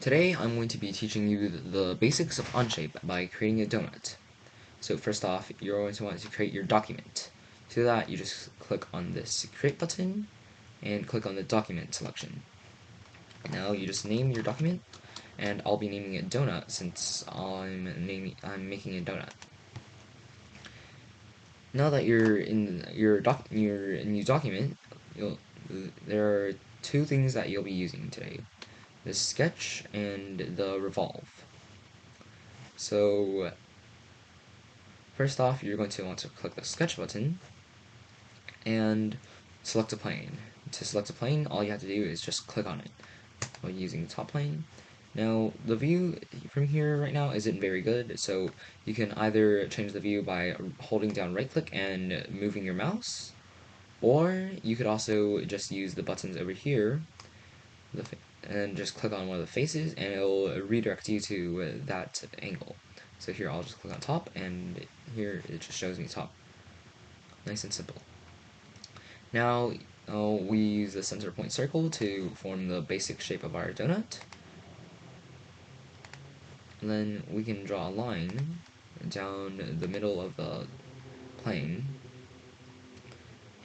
Today I'm going to be teaching you the basics of Onshape by creating a donut. So first off, you're going to want to create your document. To do that, you just click on this Create button and click on the Document selection. Now you just name your document, and I'll be naming it Donut since I'm making a donut. Now that you're in your new document, there are two things that you'll be using today: the sketch and the revolve. So first off, you're going to want to click the sketch button and select a plane. To select a plane, all you have to do is just click on it while using the top plane. Now, the view from here right now isn't very good, so you can either change the view by holding down right click and moving your mouse, or you could also just use the buttons over here and just click on one of the faces, and it'll redirect you to that angle. So here I'll just click on top, and here it just shows me top. Nice and simple. Now we use the center point circle to form the basic shape of our donut. And then we can draw a line down the middle of the plane,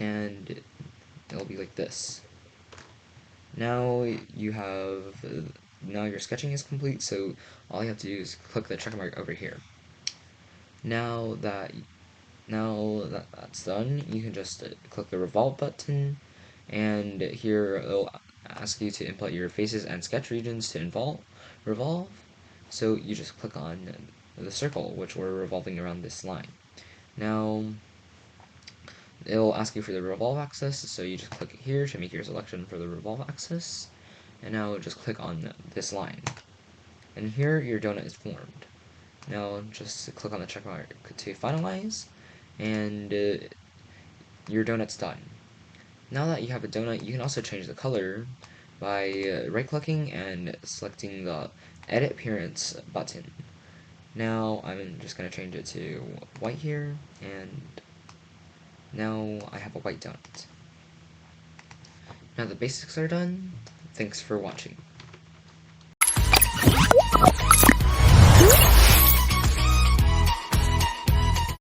and it'll be like this. Now now your sketching is complete, so all you have to do is click the check mark over here. Now that that's done, you can just click the revolve button, and here it'll ask you to input your faces and sketch regions to revolve. So you just click on the circle, which we're revolving around this line. Now it'll ask you for the revolve axis, so you just click here to make your selection for the revolve axis, and now just click on this line. And here your donut is formed. Now just click on the check mark to finalize, and your donut's done. Now that you have a donut, you can also change the color by right-clicking and selecting the Edit Appearance button. Now I'm just going to change it to white here, and now I have a white donut. Now the basics are done. Thanks for watching.